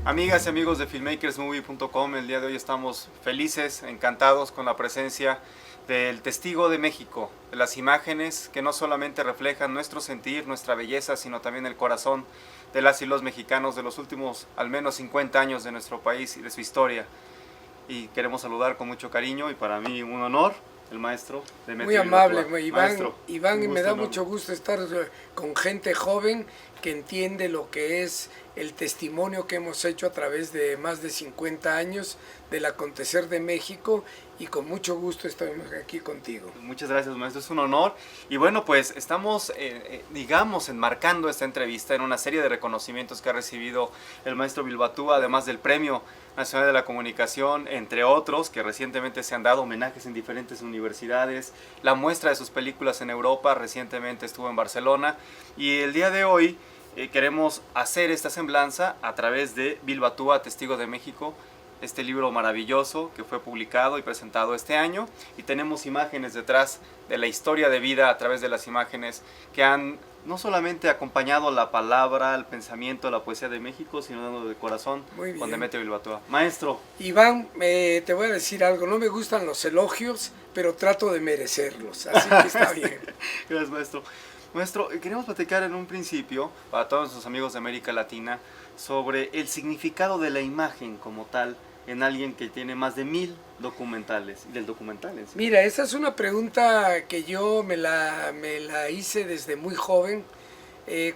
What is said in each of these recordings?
Amigas y amigos de filmmakersmovie.com, el día de hoy estamos felices, encantados con la presencia del testigo de México, de las imágenes que no solamente reflejan nuestro sentir, nuestra belleza, sino también el corazón de las y los mexicanos de los últimos al menos 50 años de nuestro país y de su historia. Y queremos saludar con mucho cariño y para mí un honor, el maestro Demetrio Muy amable, Bilbatua. Iván. Maestro, Iván, me da enorme. mucho gusto estar con gente joven que entiende lo que es el testimonio que hemos hecho a través de más de 50 años del acontecer de México, y con mucho gusto estamos aquí contigo. Muchas gracias, maestro, es un honor. Y bueno, pues estamos, digamos, enmarcando esta entrevista en una serie de reconocimientos que ha recibido el maestro Bilbatua, además del Premio Nacional de la Comunicación, entre otros, que recientemente se han dado homenajes en diferentes universidades, la muestra de sus películas en Europa, recientemente estuvo en Barcelona, y el día de hoy queremos hacer esta semblanza a través de Bilbatua, Testigo de México, este libro maravilloso que fue publicado y presentado este año, y tenemos imágenes detrás de la historia de vida a través de las imágenes que han no solamente acompañado la palabra, el pensamiento, la poesía de México, sino dando de corazón con Demetrio Bilbatua. Maestro. Iván, te voy a decir algo, no me gustan los elogios, pero trato de merecerlos, así que está bien. Gracias, maestro. Maestro, queremos platicar en un principio, para todos nuestros amigos de América Latina, sobre el significado de la imagen como tal en alguien que tiene más de 1000 documentales, y del documental en sí. Mira, esa es una pregunta que yo me la hice desde muy joven,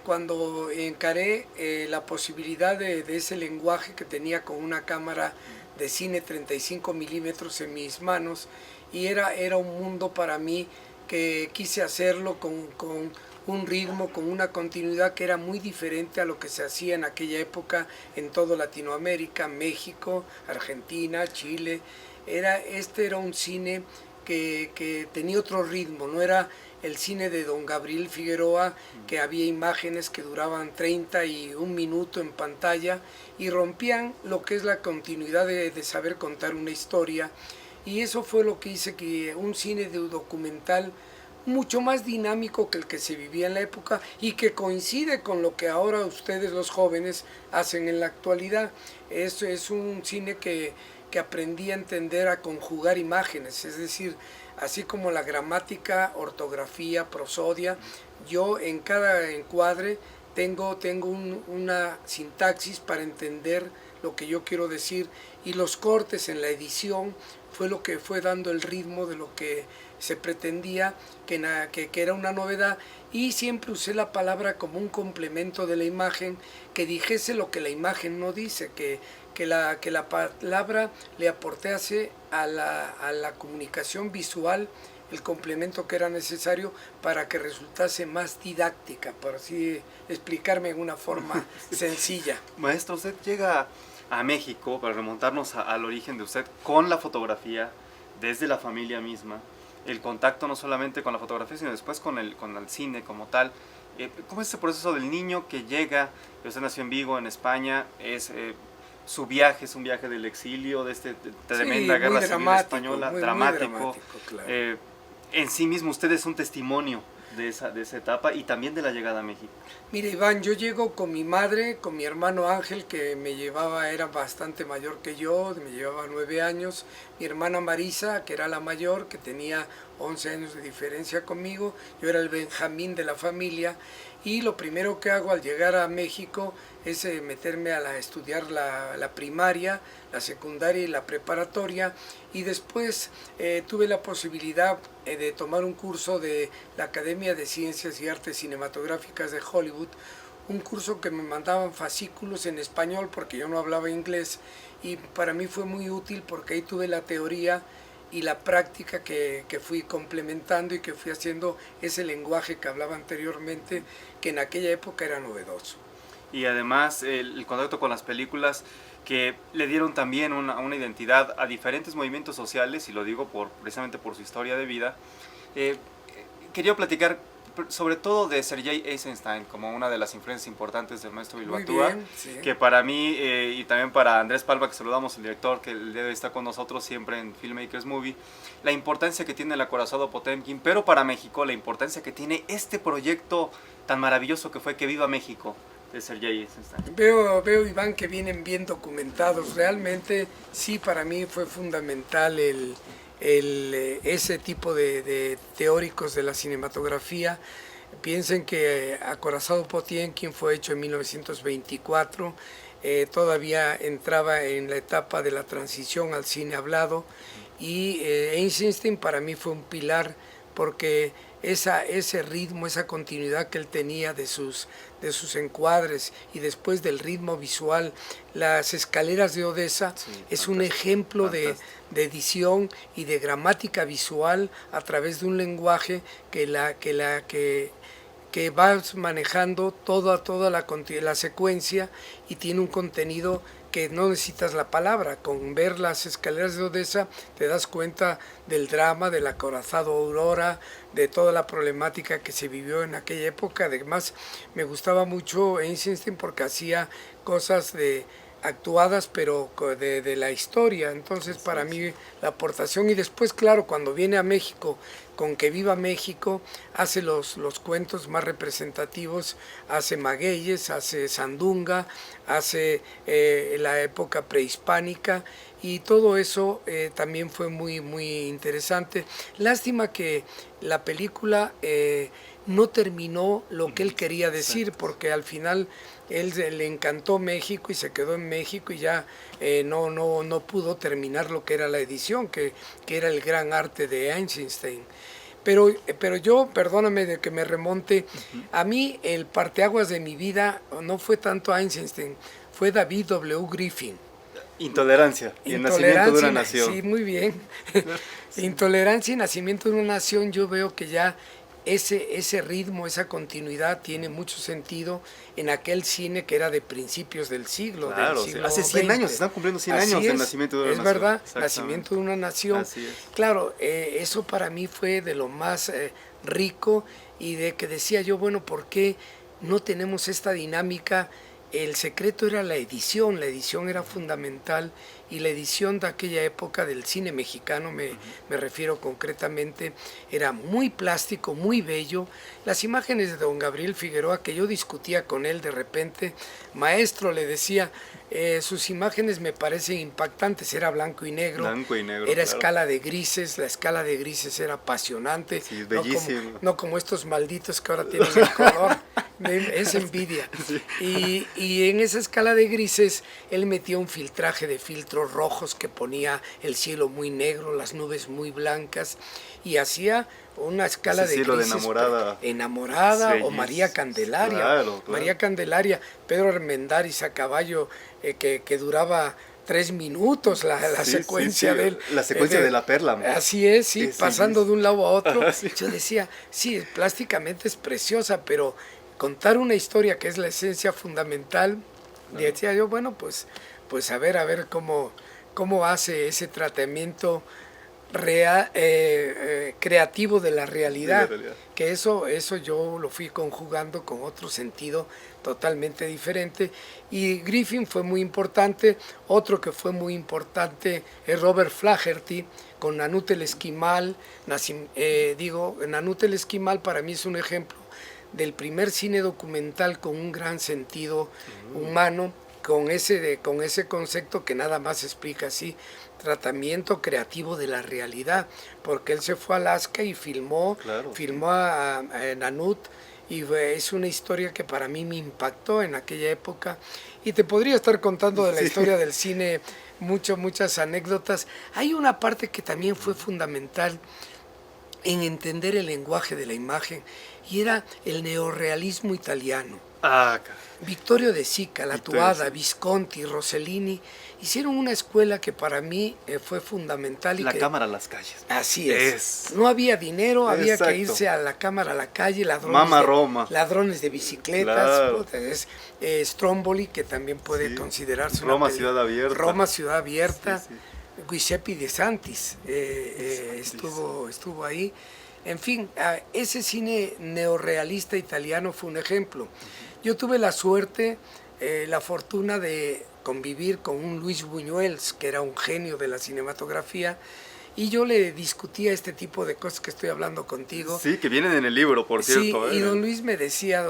cuando encaré la posibilidad de ese lenguaje que tenía con una cámara de cine 35 milímetros en mis manos, y era un mundo para mí que quise hacerlo con un ritmo, con una continuidad que era muy diferente a lo que se hacía en aquella época en toda Latinoamérica, México, Argentina, Chile. Este era un cine que tenía otro ritmo, no era el cine de don Gabriel Figueroa, que había imágenes que duraban 31 minutos en pantalla y rompían lo que es la continuidad de saber contar una historia. Y eso fue lo que hice que un cine de documental mucho más dinámico que el que se vivía en la época y que coincide con lo que ahora ustedes los jóvenes hacen en la actualidad. Eso es un cine que aprendí a entender, a conjugar imágenes, es decir, así como la gramática, ortografía, prosodia, yo en cada encuadre tengo una sintaxis para entender lo que yo quiero decir, y los cortes en la edición fue lo que fue dando el ritmo de lo que se pretendía, que era una novedad, y siempre usé la palabra como un complemento de la imagen, que dijese lo que la imagen no dice, que la palabra le aportase a la comunicación visual el complemento que era necesario para que resultase más didáctica, por así explicarme en una forma sencilla. Maestro, usted llega a México, para remontarnos al origen de usted, con la fotografía, desde la familia misma, el contacto no solamente con la fotografía, sino después con el cine como tal. ¿Cómo es ese proceso del niño que llega? Usted nació en Vigo, en España, su viaje es un viaje del exilio, de tremenda guerra civil española, dramático. Claro. En sí mismo usted es un testimonio de esa etapa y también de la llegada a México. Mira, Iván, yo llego con mi madre, con mi hermano Ángel, que era bastante mayor que yo, me llevaba 9 años, mi hermana Marisa, que era la mayor, que tenía 11 años de diferencia conmigo, yo era el Benjamín de la familia, y lo primero que hago al llegar a México es meterme a estudiar la primaria, la secundaria y la preparatoria, y después tuve la posibilidad de tomar un curso de la Academia de Ciencias y Artes Cinematográficas de Hollywood, un curso que me mandaban fascículos en español porque yo no hablaba inglés, y para mí fue muy útil porque ahí tuve la teoría y la práctica que fui complementando y que fui haciendo ese lenguaje que hablaba anteriormente, que en aquella época era novedoso. Y además el contacto con las películas que le dieron también una identidad a diferentes movimientos sociales, y lo digo precisamente por su historia de vida. Quería platicar sobre todo de Sergei Eisenstein como una de las influencias importantes del maestro Bilbatua, sí. Que para mí y también para Andrés Palma, que saludamos, el director que el día de hoy está con nosotros siempre en Filmmakers Movie, la importancia que tiene el acorazado Potemkin, pero para México la importancia que tiene este proyecto tan maravilloso que fue Que Viva México, de Sergei Eisenstein. Veo, Iván, que vienen bien documentados. Realmente, sí, para mí fue fundamental ese tipo de teóricos de la cinematografía. Piensen que Acorazado Potiomkin fue hecho en 1924, todavía entraba en la etapa de la transición al cine hablado, y Eisenstein para mí fue un pilar porque ese ritmo, esa continuidad que él tenía de sus encuadres y después del ritmo visual, Las escaleras de Odessa, sí, es un ejemplo de edición y de gramática visual a través de un lenguaje que vas manejando toda la secuencia y tiene un contenido que no necesitas la palabra. Con ver Las escaleras de Odessa te das cuenta del drama, del acorazado Aurora, de toda la problemática que se vivió en aquella época. Además, me gustaba mucho Eisenstein porque hacía cosas actuadas, pero de la historia. Entonces, para mí, la aportación. Y después, claro, cuando viene a México, con Que Viva México, hace los cuentos más representativos, hace Magueyes, hace Sandunga, hace la época prehispánica, y todo eso también fue muy, muy interesante. Lástima que la película no terminó lo que él quería decir, porque al final él le encantó México y se quedó en México y ya no pudo terminar lo que era la edición, que era el gran arte de Eisenstein. Pero yo, perdóname de que me remonte, a mí el parteaguas de mi vida no fue tanto Eisenstein, fue David W. Griffin. Intolerancia y el nacimiento de una nación. Sí, muy bien. Intolerancia y nacimiento de una nación, yo veo que ya ese ritmo, esa continuidad tiene mucho sentido en aquel cine que era de principios del siglo. Claro, del siglo hace 100 XX. años, están cumpliendo 100 años del nacimiento de una nación. Es verdad, nacimiento de una nación. Así es. Claro, eso para mí fue de lo más rico, y de que decía yo, bueno, ¿por qué no tenemos esta dinámica? El secreto era la edición era fundamental, y la edición de aquella época del cine mexicano, me refiero concretamente, era muy plástico, muy bello. Las imágenes de don Gabriel Figueroa, que yo discutía con él de repente, maestro, le decía, sus imágenes me parecen impactantes, era blanco y negro, era claro. Escala de grises, la escala de grises era apasionante, sí, bellísimo. No como estos malditos que ahora tienen el color, es envidia. Sí. Y en esa escala de grises, él metía un filtraje de filtros rojos que ponía el cielo muy negro, las nubes muy blancas, y hacía una escala de grises. Enamorada sí, o María Candelaria. Claro. María Candelaria, Pedro Armendáriz a caballo, que duraba 3 minutos la secuencia de él. La secuencia de la perla. Así es, sí, pasando de un lado a otro. Sí. Yo decía, sí, plásticamente es preciosa, pero contar una historia que es la esencia fundamental, decía yo, bueno, pues a ver cómo hace ese tratamiento creativo de la realidad, que eso yo lo fui conjugando con otro sentido totalmente diferente. Y Griffin fue muy importante. Otro que fue muy importante es Robert Flaherty con Nanut el Esquimal. Nanut el Esquimal para mí es un ejemplo del primer cine documental con un gran sentido humano, con ese concepto que nada más explica así, tratamiento creativo de la realidad, porque él se fue a Alaska y filmó a Nanut, y es una historia que para mí me impactó en aquella época, y te podría estar contando de la historia del cine muchas anécdotas. Hay una parte que también fue fundamental en entender el lenguaje de la imagen, y era el neorrealismo italiano. Vittorio De Sica, La Tuada, Visconti, Rossellini hicieron una escuela que para mí fue fundamental. La cámara a las calles. Así es. No había dinero, había que irse a la cámara a la calle, ladrones de bicicletas, Stromboli, que también puede considerarse Roma Ciudad Abierta. Roma Ciudad Abierta, Giuseppe De Santis estuvo ahí. En fin, ese cine neorrealista italiano fue un ejemplo. Yo tuve la suerte, la fortuna de convivir con un Luis Buñuel, que era un genio de la cinematografía, y yo le discutía este tipo de cosas que estoy hablando contigo. Sí, que vienen en el libro, por cierto. Sí, y don Luis me decía,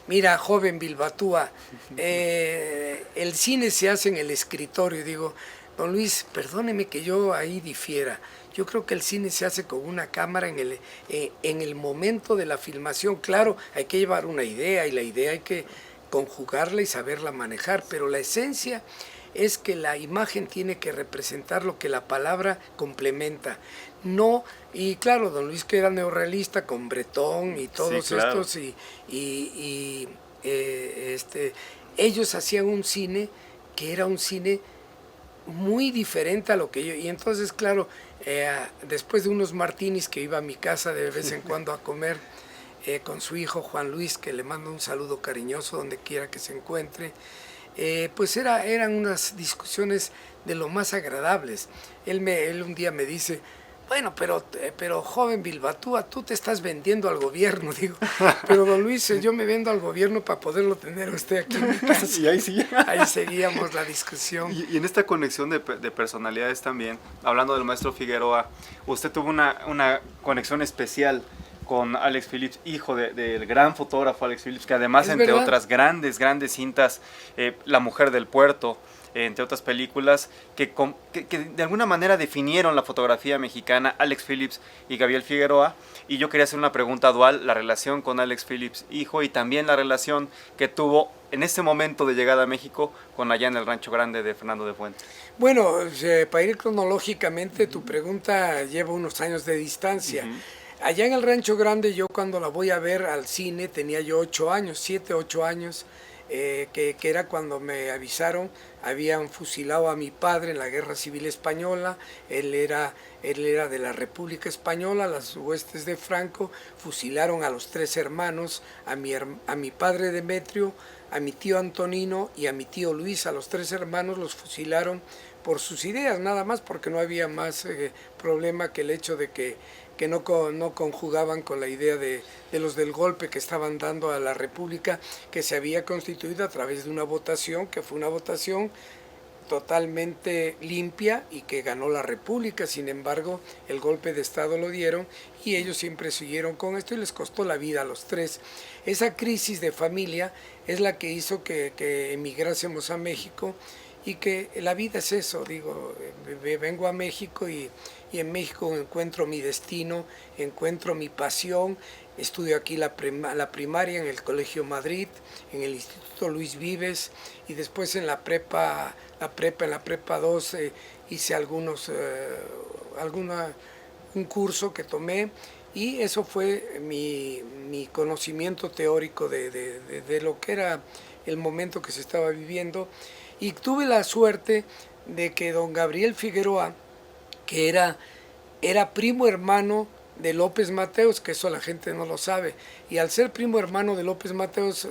mira, joven Bilbatúa, el cine se hace en el escritorio. Digo, don Luis, perdóneme que yo ahí difiera. Yo creo que el cine se hace con una cámara en el momento de la filmación. Claro, hay que llevar una idea y la idea hay que conjugarla y saberla manejar, pero la esencia es que la imagen tiene que representar lo que la palabra complementa. No, y claro, don Luis que era neorrealista con Bretón y todos Sí, claro. estos, ellos hacían un cine que era un cine muy diferente a lo que yo, y entonces claro, después de unos martinis que iba a mi casa de vez en cuando a comer con su hijo Juan Luis, que le mando un saludo cariñoso donde quiera que se encuentre, pues eran unas discusiones de lo más agradables. Él un día me dice, bueno, pero joven Bilbatúa, tú te estás vendiendo al gobierno. Digo, pero don Luis, yo me vendo al gobierno para poderlo tener usted aquí en mi casa. Y ahí sí. Ahí seguíamos la discusión. Y en esta conexión de personalidades también, hablando del maestro Figueroa, usted tuvo una conexión especial con Alex Phillips, hijo del gran fotógrafo Alex Phillips, que además, entre otras grandes cintas, La mujer del puerto, entre otras películas, que de alguna manera definieron la fotografía mexicana, Alex Phillips y Gabriel Figueroa. Y yo quería hacer una pregunta dual, la relación con Alex Phillips, hijo, y también la relación que tuvo en este momento de llegada a México con allá en el Rancho Grande de Fernando de Fuentes. Bueno, para ir cronológicamente, tu pregunta lleva unos años de distancia. Allá en el Rancho Grande, yo cuando la voy a ver al cine, tenía yo 8 años, 7, 8 años, que era cuando me avisaron, habían fusilado a mi padre en la Guerra Civil Española. Él era de la República Española, las huestes de Franco fusilaron a los 3 hermanos, a mi padre Demetrio, a mi tío Antonino y a mi tío Luis. A los 3 hermanos los fusilaron por sus ideas, nada más, porque no había más problema que el hecho de que no conjugaban con la idea de los del golpe que estaban dando a la República, que se había constituido a través de una votación, que fue una votación totalmente limpia y que ganó la República. Sin embargo, el golpe de Estado lo dieron y ellos siempre siguieron con esto y les costó la vida a los 3. Esa crisis de familia es la que hizo que emigrásemos a México, y que la vida es eso. Digo, vengo a México y en México encuentro mi destino, encuentro mi pasión. Estudio aquí la primaria en el Colegio Madrid, en el Instituto Luis Vives, y después en la prepa 2 hice un curso que tomé, y eso fue mi conocimiento teórico de lo que era el momento que se estaba viviendo. Y tuve la suerte de que don Gabriel Figueroa, que era primo hermano de López Mateos, que eso la gente no lo sabe, y al ser primo hermano de López Mateos,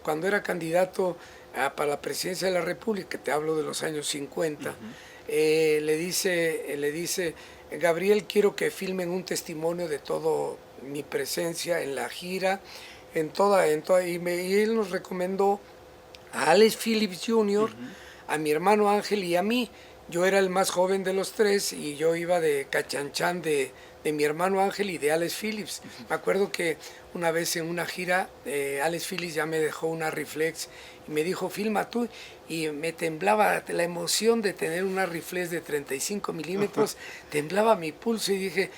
cuando era candidato para la presidencia de la República, te hablo de los años 50, le dice, Gabriel, quiero que filmen un testimonio de toda mi presencia en la gira, y él nos recomendó a Alex Phillips Jr., a mi hermano Ángel y a mí. Yo era el más joven de los 3 y yo iba de cachanchán de mi hermano Ángel y de Alex Phillips. Me acuerdo que una vez en una gira, Alex Phillips ya me dejó una reflex y me dijo, filma tú, y me temblaba la emoción de tener una reflex de 35 milímetros, temblaba mi pulso y dije,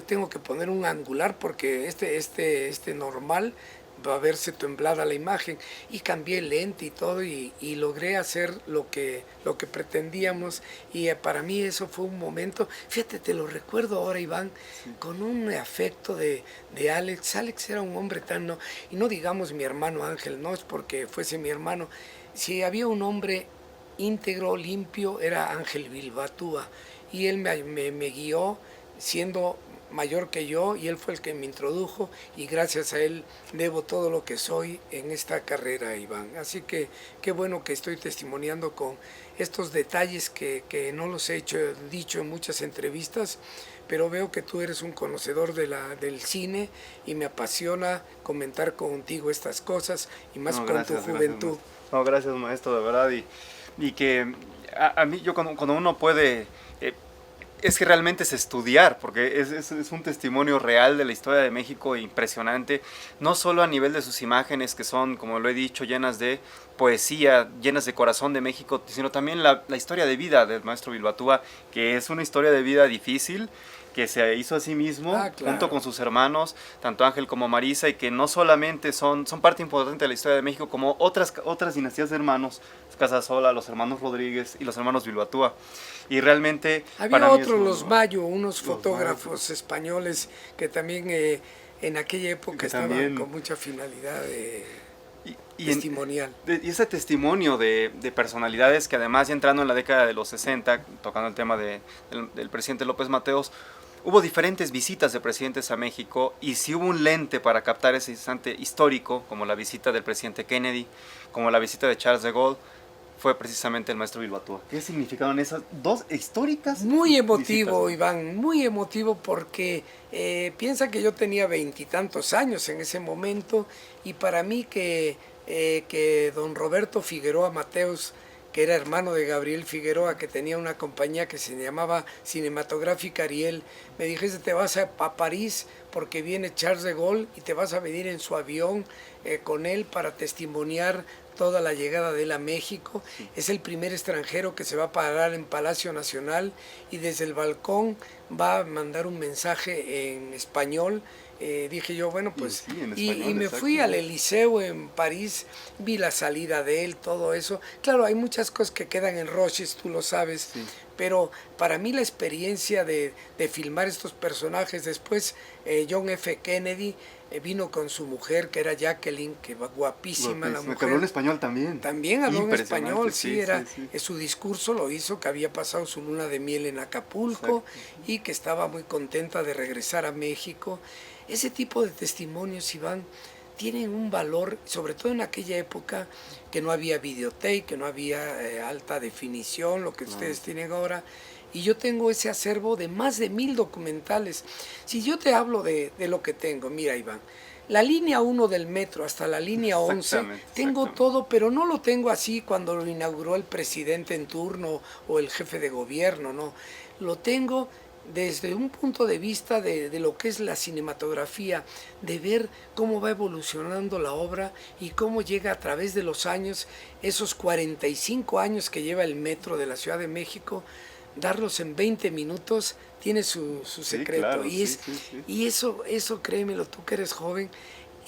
tengo que poner un angular porque este normal va a verse temblada la imagen, y cambié el lente y todo y logré hacer lo que pretendíamos, y para mí eso fue un momento, fíjate, te lo recuerdo ahora, Iván, con un afecto de Alex. Alex era un hombre y no digamos mi hermano Ángel, no es porque fuese mi hermano, si había un hombre íntegro, limpio, era Ángel Bilbatúa, y él me guió siendo mayor que yo, y él fue el que me introdujo, y gracias a él debo todo lo que soy en esta carrera, Iván. Así que qué bueno que estoy testimoniando con estos detalles que no los he dicho en muchas entrevistas, pero veo que tú eres un conocedor del cine y me apasiona comentar contigo estas cosas, y más con tu juventud. Gracias, maestro, de verdad, y que a mí, yo cuando uno puede Es que realmente es estudiar, porque es un testimonio real de la historia de México impresionante, no solo a nivel de sus imágenes, que son, como lo he dicho, llenas de poesía, llenas de corazón de México, sino también la historia de vida del maestro Bilbatúa, que es una historia de vida difícil, que se hizo a sí mismo, claro, junto con sus hermanos, tanto Ángel como Marisa, y que no solamente son parte importante de la historia de México, como otras dinastías de hermanos, Casasola, los hermanos Rodríguez y los hermanos Bilbatúa. Y realmente... Había otros, los Mayo, unos fotógrafos españoles que también en aquella época estaban también con mucha finalidad testimonial. Y ese testimonio de personalidades que además, ya entrando en la década de los 60, tocando el tema del presidente López Mateos, hubo diferentes visitas de presidentes a México, y si hubo un lente para captar ese instante histórico, como la visita del presidente Kennedy, como la visita de Charles de Gaulle, fue precisamente el maestro Bilbatúa. ¿Qué significaron esas dos históricas? Muy emotivo, visitas? Iván, muy emotivo, porque piensa que yo tenía 20 y tantos años en ese momento, y para mí que don Roberto Figueroa Mateos, que era hermano de Gabriel Figueroa, que tenía una compañía que se llamaba Cinematográfica Ariel, me dijiste: te vas a París porque viene Charles de Gaulle y te vas a venir en su avión con él para testimoniar toda la llegada de él a México. Sí. Es el primer extranjero que se va a parar en Palacio Nacional y desde el balcón va a mandar un mensaje en español. Dije yo, bueno, pues, sí, y me fui al Eliseo en París, vi la salida de él, todo eso. Claro, hay muchas cosas que quedan en Roches, tú lo sabes, sí. Pero para mí la experiencia de filmar estos personajes, después John F. Kennedy vino con su mujer, que era Jacqueline, que va guapísima la mujer. Que habló en español también. También habló en español, sí, era, su discurso lo hizo, que había pasado su luna de miel en Acapulco. Exacto. Y que estaba muy contenta de regresar a México. Ese tipo de testimonios, Iván, tienen un valor, sobre todo en aquella época que no había videotape, que no había alta definición, lo que ustedes tienen ahora. Y yo tengo ese acervo de más de 1000 documentales. Si yo te hablo de lo que tengo, mira, Iván, la línea 1 del metro hasta la línea 11, tengo todo, pero no lo tengo así cuando lo inauguró el presidente en turno o el jefe de gobierno, no. Lo tengo desde un punto de vista de lo que es la cinematografía, de ver cómo va evolucionando la obra y cómo llega a través de los años, esos 45 años que lleva el metro de la Ciudad de México, darlos en 20 minutos tiene su secreto. Sí, claro, y eso, créemelo, tú que eres joven,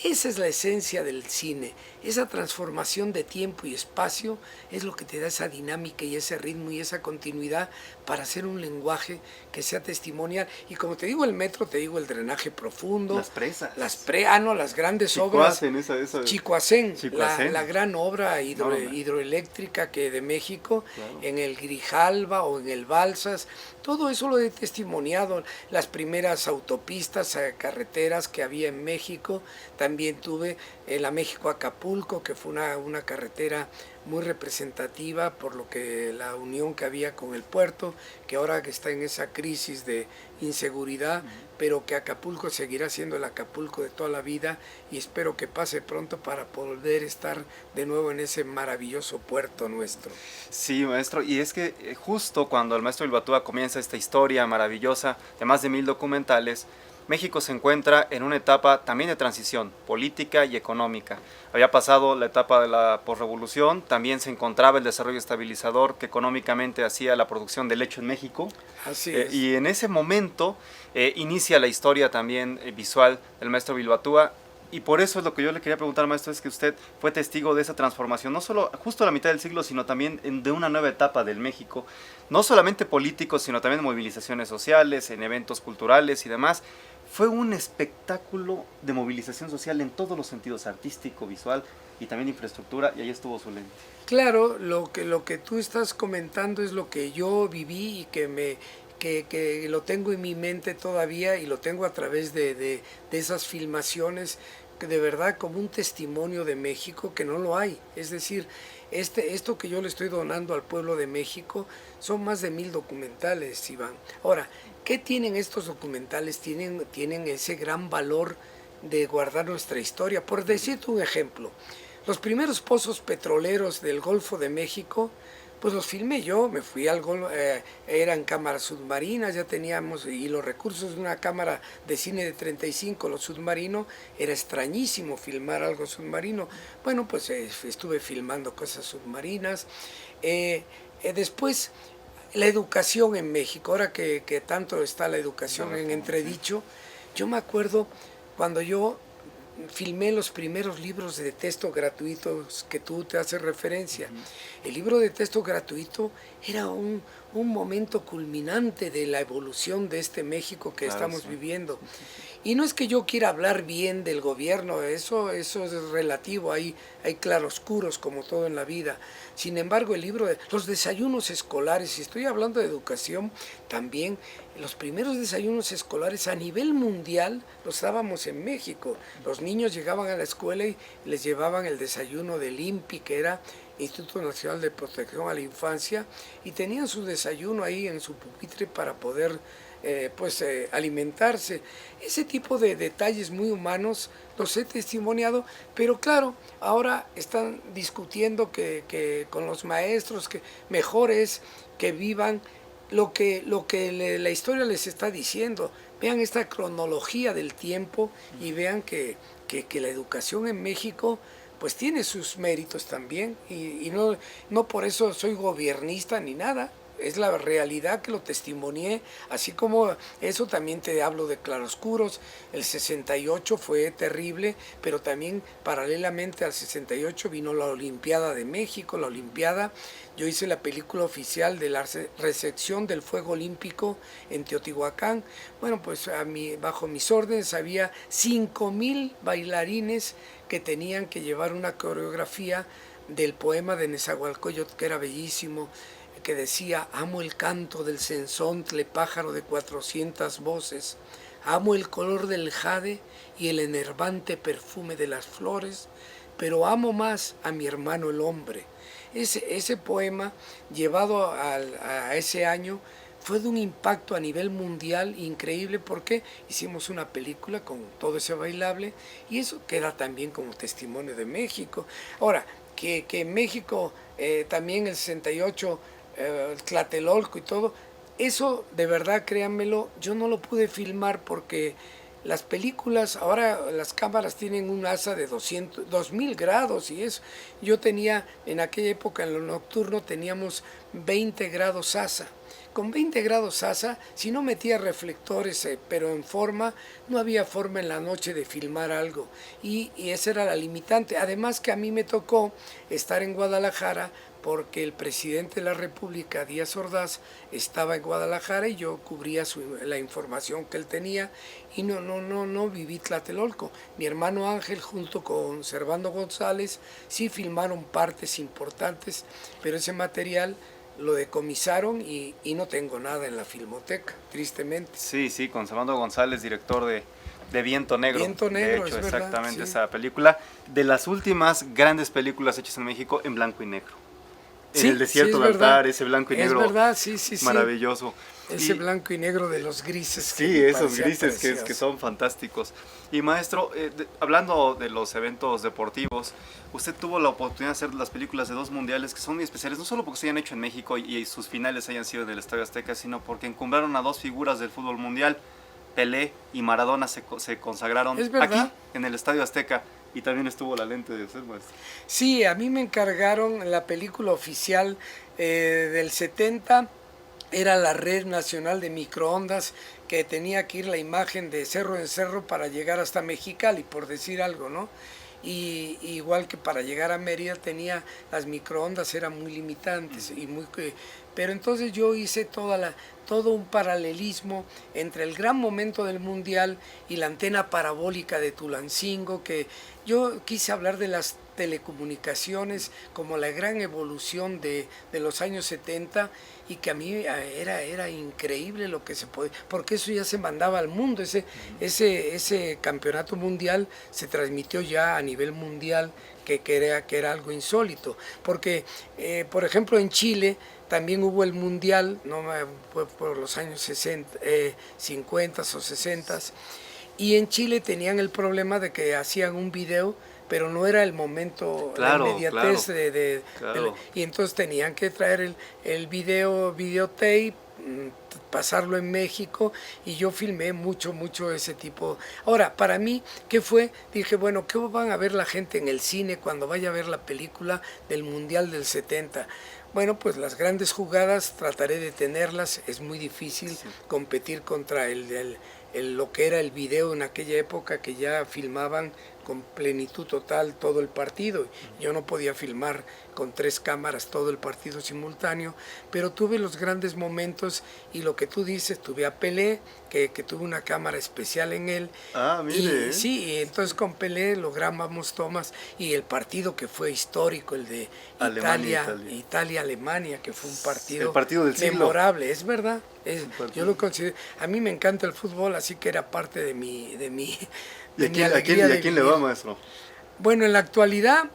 esa es la esencia del cine. Esa transformación de tiempo y espacio es lo que te da esa dinámica y ese ritmo y esa continuidad para hacer un lenguaje que sea testimonial. Y como te digo el metro, te digo el drenaje profundo. Las presas. Las grandes obras. Chicoacén, Chicoacén. La gran obra hidroeléctrica que de México, claro. En el Grijalba o en el Balsas. Todo eso lo he testimoniado. Las primeras autopistas, carreteras que había en México. También tuve la México-Acapulco, que fue una carretera muy representativa por lo que la unión que había con el puerto, que ahora que está en esa crisis de inseguridad, pero que Acapulco seguirá siendo el Acapulco de toda la vida, y espero que pase pronto para poder estar de nuevo en ese maravilloso puerto nuestro. Sí, maestro, y es que justo cuando el maestro Bilbatúa comienza esta historia maravillosa de más de 1000 documentales, México se encuentra en una etapa también de transición política y económica. Había pasado la etapa de la posrevolución, también se encontraba el desarrollo estabilizador que económicamente hacía la producción de leche en México. Así es. Y en ese momento inicia la historia también visual del maestro Bilbatúa. Y por eso es lo que yo le quería preguntar, maestro, es que usted fue testigo de esa transformación, no solo justo a la mitad del siglo, sino también de una nueva etapa del México, no solamente políticos, sino también movilizaciones sociales, en eventos culturales y demás. Fue un espectáculo de movilización social en todos los sentidos, artístico, visual y también infraestructura, y ahí estuvo su lente. Claro, lo que tú estás comentando es lo que yo viví y que lo tengo en mi mente todavía, y lo tengo a través de esas filmaciones, que de verdad como un testimonio de México que no lo hay. Es decir, esto que yo le estoy donando al pueblo de México son más de 1000 documentales, Iván. Ahora, ¿qué tienen estos documentales? Tienen ese gran valor de guardar nuestra historia. Por decirte un ejemplo, los primeros pozos petroleros del Golfo de México Pues los filmé yo, me fui algo, eran cámaras submarinas, ya teníamos, y los recursos de una cámara de cine de 35, lo submarino, era extrañísimo filmar algo submarino. Bueno, pues estuve filmando cosas submarinas. Después, la educación en México, ahora que tanto está la educación en entredicho, yo me acuerdo cuando yo filmé los primeros libros de texto gratuitos que tú te haces referencia. El libro de texto gratuito era un momento culminante de la evolución de este México que estamos viviendo. Y no es que yo quiera hablar bien del gobierno, eso es relativo, hay claroscuros como todo en la vida. Sin embargo, el libro de los desayunos escolares, si estoy hablando de educación, también los primeros desayunos escolares a nivel mundial los dábamos en México. Los niños llegaban a la escuela y les llevaban el desayuno del INPI, que era Instituto Nacional de Protección a la Infancia, y tenían su desayuno ahí en su pupitre para poder alimentarse. Ese tipo de detalles muy humanos los he testimoniado, pero claro, ahora están discutiendo que con los maestros que mejor es que vivan lo que la historia les está diciendo. Vean esta cronología del tiempo y vean que la educación en México pues tiene sus méritos también, y no por eso soy gobiernista ni nada. Es la realidad que lo testimonié, así como eso también te hablo de claroscuros. El 68 fue terrible, pero también paralelamente al 68 vino la Olimpiada de México, yo hice la película oficial de la recepción del fuego olímpico en Teotihuacán. Bueno, pues bajo mis órdenes había 5,000 bailarines que tenían que llevar una coreografía del poema de Nezahualcóyotl, que era bellísimo, que decía: amo el canto del cenzontle, pájaro de 400 voces, amo el color del jade y el enervante perfume de las flores, pero amo más a mi hermano el hombre. Ese poema, llevado a ese año, fue de un impacto a nivel mundial increíble, porque hicimos una película con todo ese bailable, y eso queda también como testimonio de México. Ahora, que en México también el 68, Tlatelolco y todo, eso de verdad, créanmelo, yo no lo pude filmar porque las películas, ahora las cámaras tienen un asa de 2000 grados y eso. Yo tenía, en aquella época en lo nocturno teníamos 20 grados asa. Con 20 grados asa, si no metía reflectores, pero en forma, no había forma en la noche de filmar algo. Y esa era la limitante. Además que a mí me tocó estar en Guadalajara, porque el presidente de la República, Díaz Ordaz, estaba en Guadalajara y yo cubría la información que él tenía, y no viví Tlatelolco. Mi hermano Ángel junto con Servando González sí filmaron partes importantes, pero ese material lo decomisaron y no tengo nada en la filmoteca, tristemente. Sí, con Servando González, director de Viento Negro. Viento Negro, de hecho, es verdad, exactamente, sí. Esa película, de las últimas grandes películas hechas en México en blanco y negro. Sí, el desierto sí, de verdad. altar, ese blanco y negro. Es verdad, sí. Maravilloso. Ese blanco y negro de los grises. Sí, esos grises que son fantásticos. Y maestro, hablando de los eventos deportivos, usted tuvo la oportunidad de hacer las películas de 2 mundiales que son muy especiales, no solo porque se hayan hecho en México y sus finales hayan sido en el Estadio Azteca, sino porque encumbraron a 2 figuras del fútbol mundial. Pelé y Maradona se consagraron aquí, en el Estadio Azteca. Y también estuvo la lente de usted, maestro. Sí, a mí me encargaron la película oficial del 70, era la Red Nacional de Microondas, que tenía que ir la imagen de cerro en cerro para llegar hasta Mexicali, por decir algo, ¿no? Y igual que para llegar a Mérida las microondas eran muy limitantes, pero entonces yo hice todo un paralelismo entre el gran momento del Mundial y la antena parabólica de Tulancingo, que yo quise hablar de las telecomunicaciones como la gran evolución de los años 70, y que a mí era increíble lo que se podía, porque eso ya se mandaba al mundo, ese campeonato mundial se transmitió ya a nivel mundial, que era algo insólito, porque por ejemplo en Chile también hubo el mundial, no por los años 50 o 60, y en Chile tenían el problema de que hacían un video pero no era el momento, Claro, la inmediatez claro, claro. y entonces tenían que traer el videotape, pasarlo en México, y yo filmé mucho ese tipo. Ahora, para mí, ¿qué fue? Dije, bueno, ¿qué van a ver la gente en el cine cuando vaya a ver la película del Mundial del 70? Bueno, pues las grandes jugadas trataré de tenerlas, es muy difícil Sí. competir contra lo que era el video en aquella época, que ya filmaban con plenitud total todo el partido. Yo no podía filmar con 3 cámaras todo el partido simultáneo, pero tuve los grandes momentos, y lo que tú dices, tuve a Pelé, que tuve una cámara especial en él. Ah, mire. Y sí, y entonces con Pelé logramos tomas, y el partido que fue histórico, el de Italia-Alemania, que fue un partido, el partido del siglo. memorable, es verdad. Yo lo considero, a mí me encanta el fútbol, así que era parte de mi ¿Y a quién le va, maestro? Bueno, en la actualidad,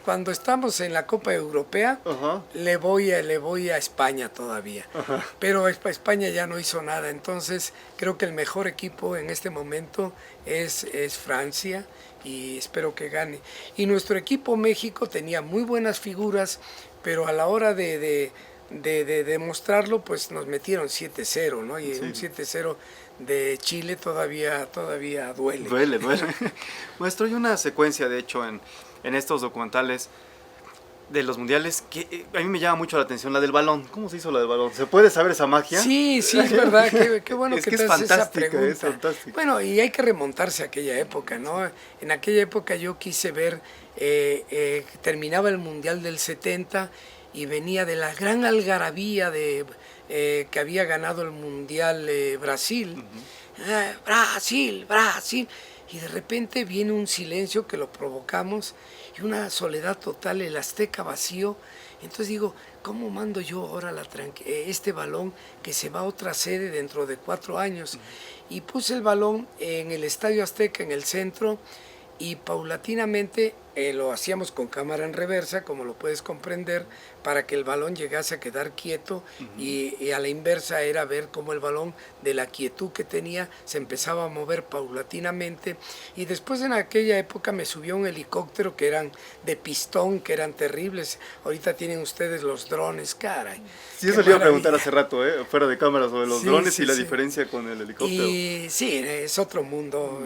cuando estamos en la Copa Europea, Ajá. le voy a España todavía. Ajá. Pero España ya no hizo nada, entonces creo que el mejor equipo en este momento es Francia, y espero que gane. Y nuestro equipo México tenía muy buenas figuras, pero a la hora de demostrarlo, pues nos metieron 7-0, ¿no? Y Sí. un 7-0 de Chile todavía duele. Duele. Maestro, hay una secuencia, de hecho, en estos documentales de los mundiales que a mí me llama mucho la atención, la del balón. ¿Cómo se hizo la del balón? ¿Se puede saber esa magia? Sí, es verdad, qué bueno es que que te es haces esa fantástica, pregunta. es fantástica. Bueno, y hay que remontarse a aquella época, ¿no? En aquella época yo quise ver, terminaba el Mundial del 70 y venía de la gran algarabía que había ganado el Mundial Brasil. Brasil. Y de repente viene un silencio que lo provocamos, y una soledad total, el Azteca vacío. Entonces digo, ¿cómo mando yo ahora este balón que se va a otra sede dentro de 4 años? Y puse el balón en el Estadio Azteca, en el centro, y paulatinamente lo hacíamos con cámara en reversa, como lo puedes comprender, para que el balón llegase a quedar quieto, y a la inversa era ver cómo el balón, de la quietud que tenía, se empezaba a mover paulatinamente. Y después, en aquella época, me subió un helicóptero que eran de pistón, que eran terribles. Ahorita tienen ustedes los drones, caray. Sí, eso le iba a preguntar hace rato, fuera de cámara, sobre los drones y la diferencia con el helicóptero. Y sí, es otro mundo,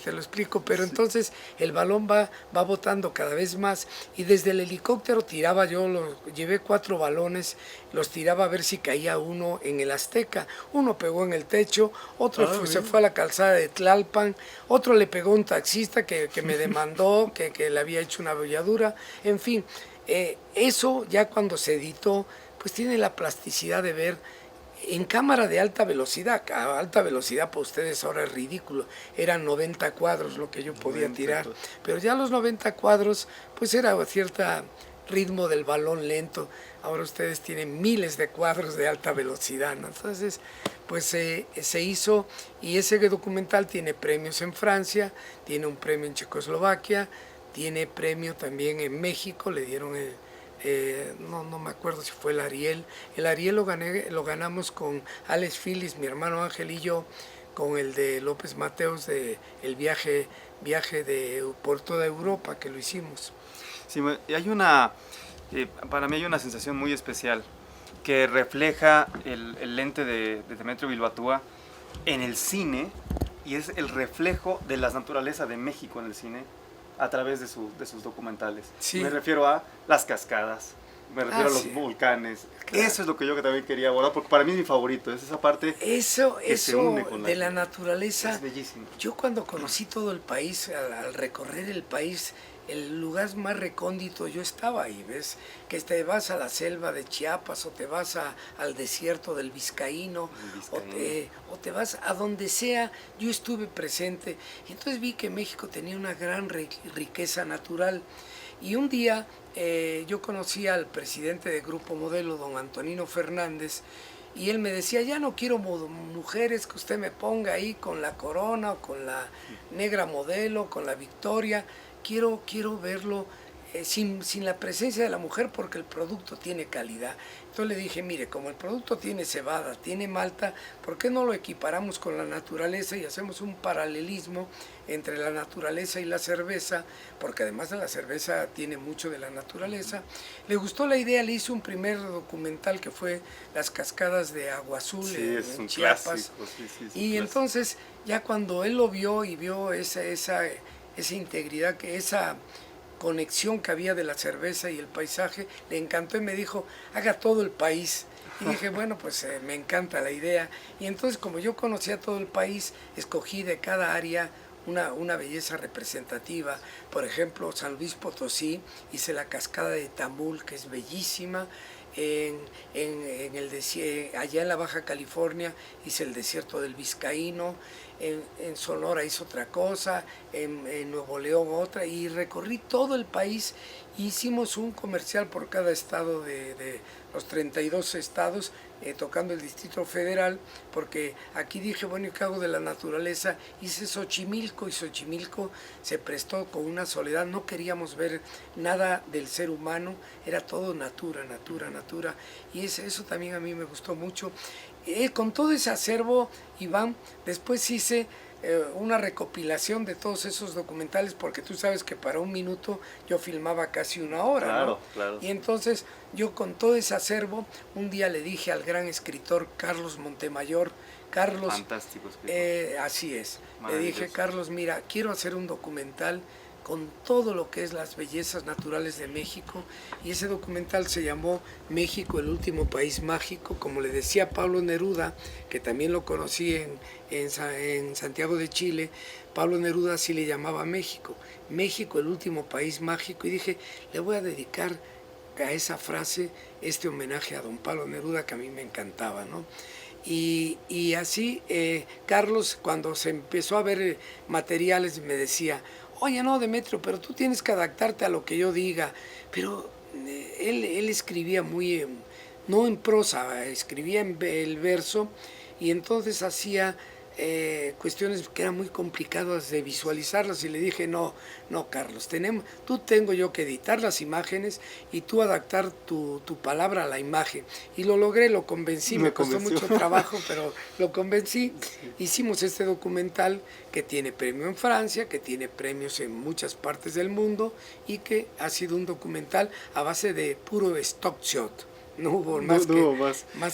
te lo explico, pero entonces el balón va botando cada vez más, y desde el helicóptero tiraba llevé 4 balones, los tiraba a ver si caía uno en el Azteca. Uno pegó en el techo, otro se fue a la calzada de Tlalpan, otro le pegó a un taxista que me demandó, que le había hecho una bolladura. En fin, eso ya cuando se editó, pues tiene la plasticidad de ver en cámara de alta velocidad. A alta velocidad para ustedes ahora es ridículo, eran 90 cuadros lo que yo podía tirar, pero ya los 90 cuadros pues era cierto ritmo del balón lento. Ahora ustedes tienen miles de cuadros de alta velocidad, ¿no? Entonces pues se hizo, y ese documental tiene premios en Francia, tiene un premio en Checoslovaquia, tiene premio también en México, le dieron no me acuerdo si fue el Ariel. El Ariel lo ganamos con Alex Phillips, mi hermano Ángel y yo, con el de López Mateos, de el viaje por toda Europa, que lo hicimos. Sí, para mí hay una sensación muy especial que refleja el lente de Demetrio Bilbatúa en el cine, y es el reflejo de la naturaleza de México en el cine a través de sus documentales. Sí. Me refiero a las cascadas, me refiero a los volcanes. Claro. Eso es lo que yo también quería abordar, porque para mí es mi favorito, es esa parte eso se une con de la naturaleza. Es bellísimo. Yo cuando conocí todo el país, al recorrer el país, el lugar más recóndito, yo estaba ahí, ¿ves? Que te vas a la selva de Chiapas, o te vas al desierto del Vizcaíno, o te vas a donde sea, yo estuve presente. Y entonces vi que México tenía una gran riqueza natural. Y un día yo conocí al presidente de Grupo Modelo, don Antonino Fernández, y él me decía, ya no quiero mujeres que usted me ponga ahí con la Corona, o con la Negra Modelo, con la Victoria. Quiero verlo sin la presencia de la mujer porque el producto tiene calidad. Entonces le dije, mire, como el producto tiene cebada, tiene malta, ¿por qué no lo equiparamos con la naturaleza y hacemos un paralelismo entre la naturaleza y la cerveza? Porque además de la cerveza tiene mucho de la naturaleza. Le gustó la idea, le hizo un primer documental que fue Las cascadas de Agua Azul en Chiapas. Y entonces ya cuando él lo vio y vio esa integridad, esa conexión que había de la cerveza y el paisaje, le encantó y me dijo, haga todo el país. Y dije, bueno, pues me encanta la idea. Y entonces, como yo conocía todo el país, escogí de cada área una belleza representativa. Por ejemplo, San Luis Potosí, hice la cascada de Tambul, que es bellísima. Allá en la Baja California hice el desierto del Vizcaíno, en Sonora hice otra cosa, en Nuevo León otra, y recorrí todo el país. Hicimos un comercial por cada estado de los 32 estados, tocando el Distrito Federal, porque aquí dije, bueno, ¿y qué hago de la naturaleza? Hice Xochimilco, y Xochimilco se prestó con una soledad, no queríamos ver nada del ser humano, era todo natura, natura, natura, y eso también a mí me gustó mucho. Con todo ese acervo, Iván, después hice una recopilación de todos esos documentales, porque tú sabes que para un minuto yo filmaba casi una hora, claro, ¿no? Claro. Y entonces yo con todo ese acervo, un día le dije al gran escritor Carlos Montemayor, Carlos, fantástico escritor. Así es, le dije, Carlos, mira, quiero hacer un documental con todo lo que es las bellezas naturales de México, y ese documental se llamó México, el último país mágico. Como le decía Pablo Neruda, que también lo conocí en Santiago de Chile, Pablo Neruda así le llamaba México, México, el último país mágico, y dije, le voy a dedicar a esa frase este homenaje a don Pablo Neruda, que a mí me encantaba, ¿no? Y así, Carlos, cuando se empezó a ver materiales, me decía, oye, no, Demetrio, pero tú tienes que adaptarte a lo que yo diga. Pero él escribía muy, no en prosa, escribía en el verso, y entonces hacía cuestiones que eran muy complicadas de visualizarlas, y le dije, no, Carlos, tengo yo que editar las imágenes y tú adaptar tu palabra a la imagen. Y lo logré, lo convencí, me costó mucho trabajo, pero lo convencí. Hicimos este documental que tiene premio en Francia, que tiene premios en muchas partes del mundo, y que ha sido un documental a base de puro stock shot. No hubo más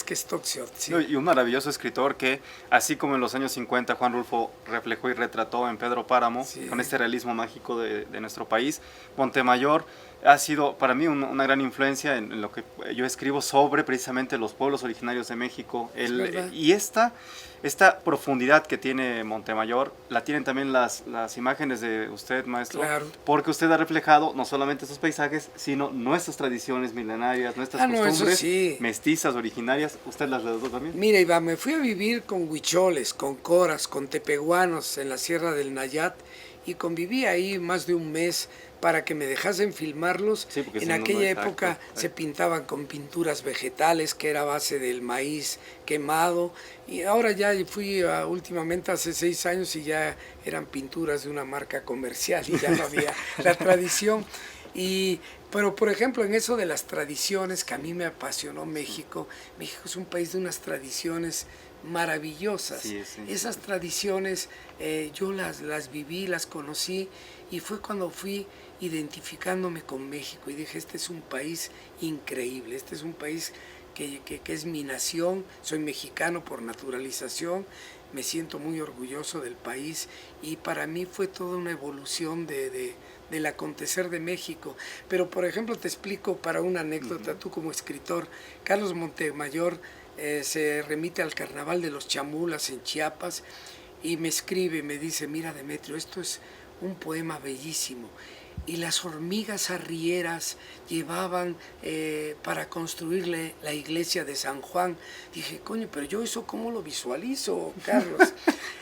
que stock shot. Sí. No, y un maravilloso escritor que, así como en los años 50 Juan Rulfo reflejó y retrató en Pedro Páramo, sí, con este realismo mágico de nuestro país, Montemayor ha sido para mí una gran influencia en lo que yo escribo sobre precisamente los pueblos originarios de México. Y esta profundidad que tiene Montemayor la tienen también las imágenes de usted, maestro, claro, porque usted ha reflejado no solamente esos paisajes, sino nuestras tradiciones milenarias, nuestras costumbres mestizas, originarias. ¿Usted las redactó también? Mira, Iván, me fui a vivir con huicholes, con coras, con tepehuanos en la Sierra del Nayat, y conviví ahí más de un mes para que me dejasen filmarlos. Sí, en aquella época se pintaban con pinturas vegetales, que era a base del maíz quemado, y ahora ya fui últimamente hace 6 años y ya eran pinturas de una marca comercial y ya no había la tradición. Pero por ejemplo, en eso de las tradiciones, que a mí me apasionó México es un país de unas tradiciones maravillosas. Sí. Esas tradiciones yo las viví, las conocí, y fue cuando fui identificándome con México y dije, este es un país increíble, este es un país que es mi nación, soy mexicano por naturalización, me siento muy orgulloso del país, y para mí fue toda una evolución del acontecer de México. Pero por ejemplo, te explico para una anécdota, tú como escritor, Carlos Montemayor se remite al Carnaval de los Chamulas en Chiapas, y me escribe, me dice, mira Demetrio, esto es un poema bellísimo, y las hormigas arrieras llevaban para construirle la iglesia de San Juan. Dije, coño, pero yo eso ¿cómo lo visualizo, Carlos?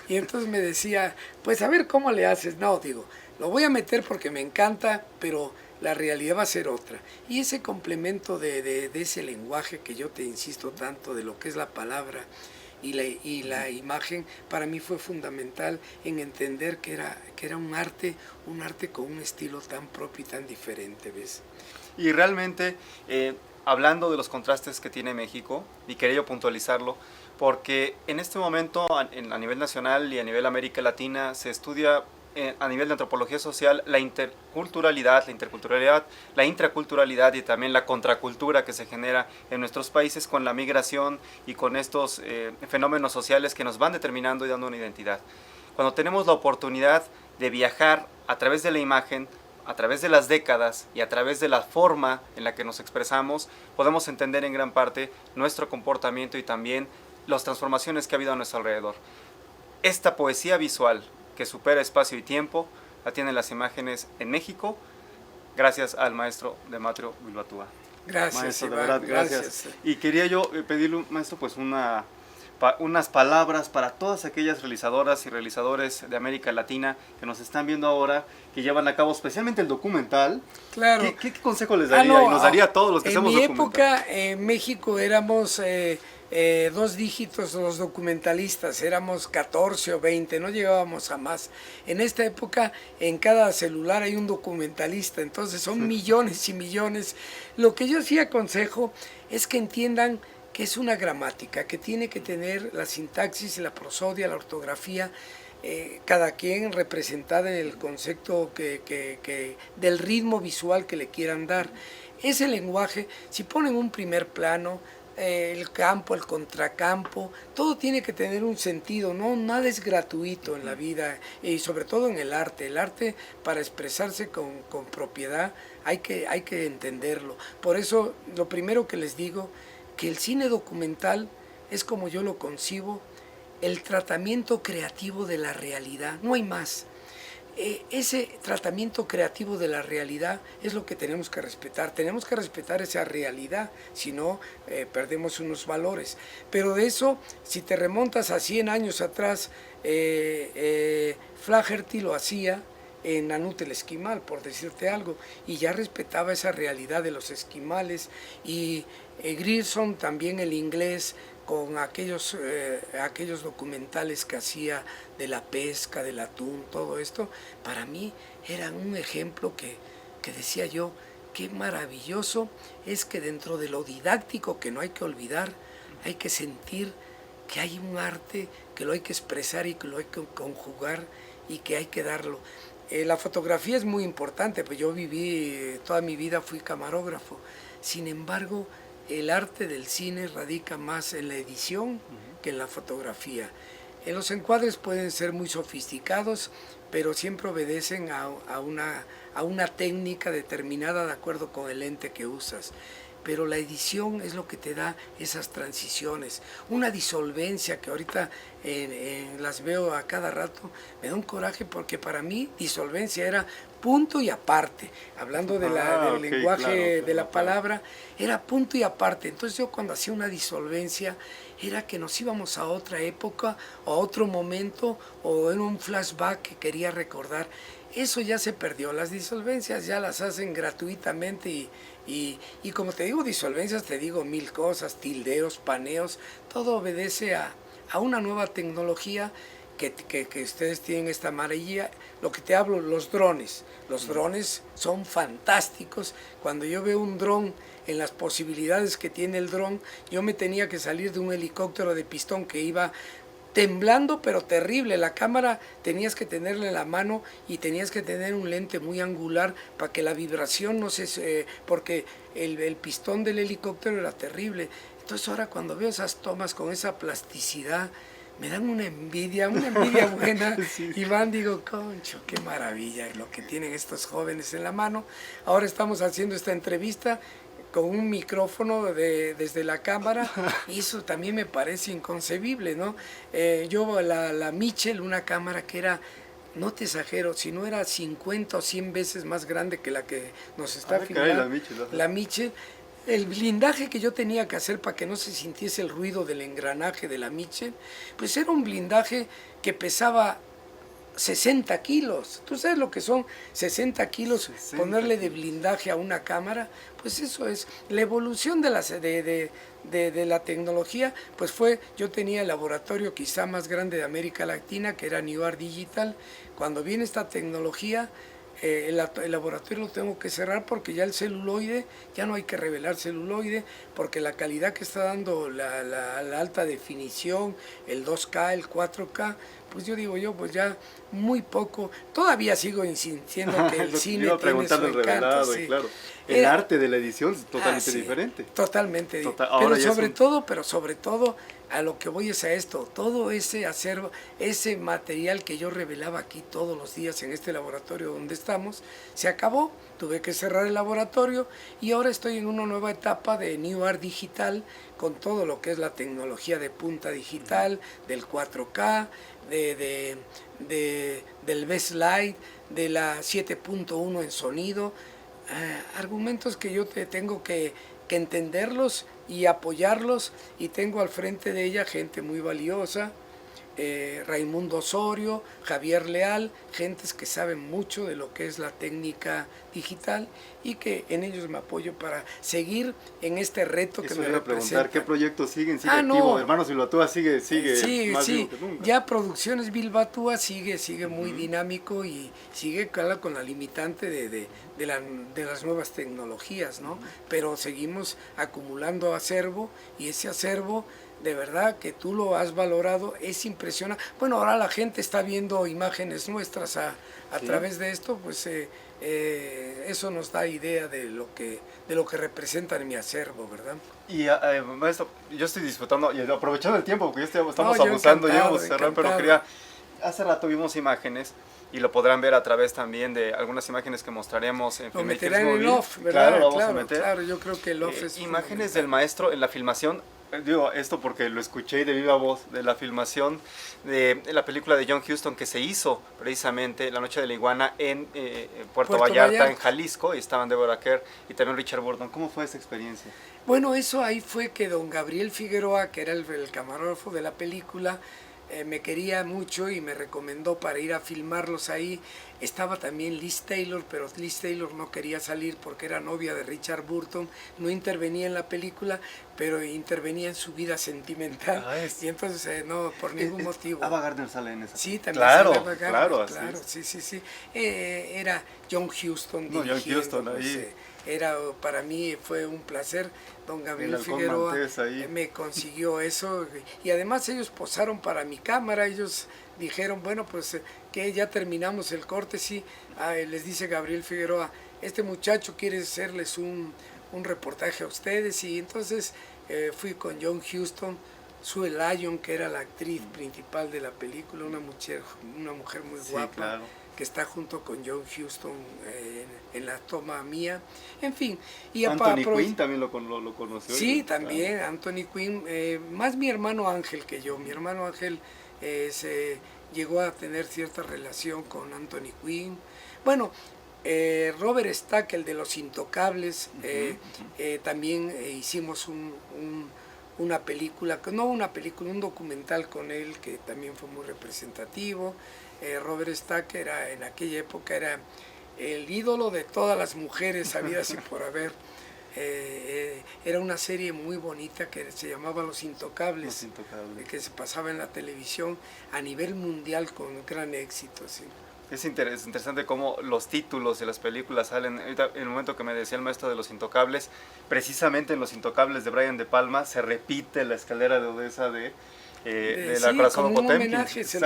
Y entonces me decía, pues a ver cómo le haces. No, digo, lo voy a meter porque me encanta, pero la realidad va a ser otra. Y ese complemento de ese lenguaje que yo te insisto tanto, de lo que es la palabra y la imagen para mí fue fundamental en entender que era un arte con un estilo tan propio y tan diferente, ¿ves? Y realmente, hablando de los contrastes que tiene México, y quería yo puntualizarlo, porque en este momento a nivel nacional y a nivel América Latina se estudia a nivel de antropología social la interculturalidad, la intraculturalidad y también la contracultura que se genera en nuestros países con la migración y con estos fenómenos sociales que nos van determinando y dando una identidad. Cuando tenemos la oportunidad de viajar a través de la imagen, a través de las décadas y a través de la forma en la que nos expresamos, podemos entender en gran parte nuestro comportamiento y también las transformaciones que ha habido a nuestro alrededor. Esta poesía visual que supera espacio y tiempo la tienen las imágenes en México, gracias al maestro Dematrio Bilbatúa. Gracias, maestro, Iván, de verdad, gracias. Y quería yo pedirle, maestro, pues unas palabras para todas aquellas realizadoras y realizadores de América Latina que nos están viendo ahora, que llevan a cabo especialmente el documental. Claro. ¿Qué consejo les daría? Y nos daría a todos los que hacemos documental. En mi época, en México éramos 2 dígitos los documentalistas, éramos 14 o 20, no llegábamos a más. En esta época, en cada celular hay un documentalista, entonces son millones y millones. Lo que yo sí aconsejo es que entiendan que es una gramática, que tiene que tener la sintaxis, la prosodia, la ortografía, cada quien representada en el concepto del ritmo visual que le quieran dar. Ese lenguaje, si ponen un primer plano, el campo, el contracampo, todo tiene que tener un sentido, ¿no? Nada es gratuito en la vida y sobre todo en el arte. El arte, para expresarse con propiedad, hay que entenderlo. Por eso, lo primero que les digo, que el cine documental es, como yo lo concibo, el tratamiento creativo de la realidad, no hay más. Ese tratamiento creativo de la realidad es lo que tenemos que respetar esa realidad, si no perdemos unos valores. Pero de eso, si te remontas a 100 años atrás, Flaherty lo hacía en Nanut el esquimal, por decirte algo, y ya respetaba esa realidad de los esquimales, y Grierson también, el inglés, con aquellos documentales que hacía de la pesca, del atún, todo esto, para mí era un ejemplo que decía yo, qué maravilloso es que dentro de lo didáctico, que no hay que olvidar, hay que sentir que hay un arte, que lo hay que expresar y que lo hay que conjugar y que hay que darlo. La fotografía es muy importante, pues yo viví, toda mi vida fui camarógrafo, sin embargo, el arte del cine radica más en la edición que en la fotografía. Los encuadres pueden ser muy sofisticados, pero siempre obedecen a una técnica determinada de acuerdo con el lente que usas. Pero la edición es lo que te da esas transiciones. Una disolvencia que ahorita las veo a cada rato, me da un coraje porque para mí disolvencia era punto y aparte. Hablando del lenguaje, claro, de la palabra, era punto y aparte. Entonces yo cuando hacía una disolvencia era que nos íbamos a otra época, o a otro momento, o en un flashback que quería recordar. Eso ya se perdió, las disolvencias ya las hacen gratuitamente y como te digo disolvencias, te digo 1000 cosas, tildeos, paneos, todo obedece a una nueva tecnología que ustedes tienen esta maravilla. Lo que te hablo, los drones son fantásticos. Cuando yo veo un dron, en las posibilidades que tiene el dron, yo me tenía que salir de un helicóptero de pistón que iba temblando, pero terrible. La cámara tenías que tenerla en la mano y tenías que tener un lente muy angular para que la vibración no se... porque el pistón del helicóptero era terrible. Entonces ahora cuando veo esas tomas con esa plasticidad, me dan una envidia buena. Sí. Y van, digo, concho, qué maravilla lo que tienen estos jóvenes en la mano. Ahora estamos haciendo esta entrevista con un micrófono desde la cámara, y eso también me parece inconcebible, ¿no? Yo la Mitchell, una cámara que era, no te exagero, si no era 50 o 100 veces más grande que la que nos está filmando, la Mitchell, el blindaje que yo tenía que hacer para que no se sintiese el ruido del engranaje de la Mitchell, pues era un blindaje que pesaba 60 kilos. ¿Tú sabes lo que son 60 kilos? 60 ponerle de blindaje a una cámara. Pues eso es la evolución de la tecnología. Pues yo tenía el laboratorio quizá más grande de América Latina, que era New Art Digital. Cuando viene esta tecnología, el laboratorio lo tengo que cerrar porque ya el celuloide, ya no hay que revelar celuloide, porque la calidad que está dando la alta definición, el 2K, el 4K, pues yo digo pues ya muy poco. Todavía sigo insistiendo que el cine tiene su encanto. Sí. Claro. El arte de la edición es totalmente diferente. Totalmente. Pero sobre todo, a lo que voy es a esto, todo ese acervo, ese material que yo revelaba aquí todos los días en este laboratorio donde estamos, se acabó, tuve que cerrar el laboratorio y ahora estoy en una nueva etapa de New Art Digital, con todo lo que es la tecnología de punta digital, del 4K, del Best Light, de la 7.1 en sonido, argumentos que yo tengo que entenderlos y apoyarlos, y tengo al frente de ella gente muy valiosa, Raimundo Osorio, Javier Leal, gentes que saben mucho de lo que es la técnica digital y que en ellos me apoyo para seguir en este reto que me representa. ¿Qué proyectos siguen? ¿Sigue activo? Hermanos Bilbatúa sigue más sí. vivo que nunca. Ya Producciones Bilbatúa sigue muy dinámico y sigue con la limitante de las nuevas tecnologías, ¿no? Pero seguimos acumulando acervo, y ese acervo, de verdad que tú lo has valorado, es impresionante. Bueno, ahora la gente está viendo imágenes nuestras a través de esto, pues eso nos da idea de lo que representan en mi acervo, ¿verdad? Y maestro, yo estoy disfrutando y aprovechando el tiempo, porque ya estamos abusando, ya vamos a cerrar, pero hace rato vimos imágenes, y lo podrán ver a través también de algunas imágenes que mostraremos en Filmmakers Movie. Lo meterán en off, ¿verdad? Claro, lo vamos a meter. Claro, yo creo que el off es imágenes del maestro en la filmación. Digo esto porque lo escuché de viva voz, de la filmación de la película de John Huston que se hizo precisamente La Noche de la Iguana en Puerto Vallarta, en Jalisco, y estaban Deborah Kerr y también Richard Burton. ¿Cómo fue esa experiencia? Bueno, eso ahí fue que don Gabriel Figueroa, que era el camarógrafo de la película, me quería mucho y me recomendó para ir a filmarlos ahí. Estaba también Liz Taylor, pero Liz Taylor no quería salir porque era novia de Richard Burton, no intervenía en la película, pero intervenía en su vida sentimental. Y entonces no, por ningún motivo. Ava Gardner sale en esa. Sí, también claro, sale Ava Gardner, claro, sí. Era John Huston dirigiendo. John Huston ahí. Para mí fue un placer. Don Gabriel Figueroa me consiguió eso, y además ellos posaron para mi cámara. Ellos dijeron, bueno, pues que ya terminamos el corte, sí. Les dice Gabriel Figueroa, este muchacho quiere hacerles un reportaje a ustedes, y entonces fui con John Huston, Sue Lyon, que era la actriz principal de la película, una mujer muy guapa, claro, que está junto con John Huston en la toma mía, en fin. Y Anthony Quinn también lo conoció. Sí, también, claro. Anthony Quinn, más mi hermano Ángel que yo. Mi hermano Ángel se llegó a tener cierta relación con Anthony Quinn. Bueno, Robert Stack, el de Los Intocables, también hicimos una película, un documental con él que también fue muy representativo. Robert Stack en aquella época era el ídolo de todas las mujeres habidas y por haber. Era una serie muy bonita que se llamaba Los Intocables, que se pasaba en la televisión a nivel mundial con gran éxito. Sí. Es interesante cómo los títulos de las películas salen. En el momento que me decía el maestro de Los Intocables, precisamente en Los Intocables de Brian De Palma se repite la escalera de Odessa de la Corazón como un Potemkin. Homenaje, se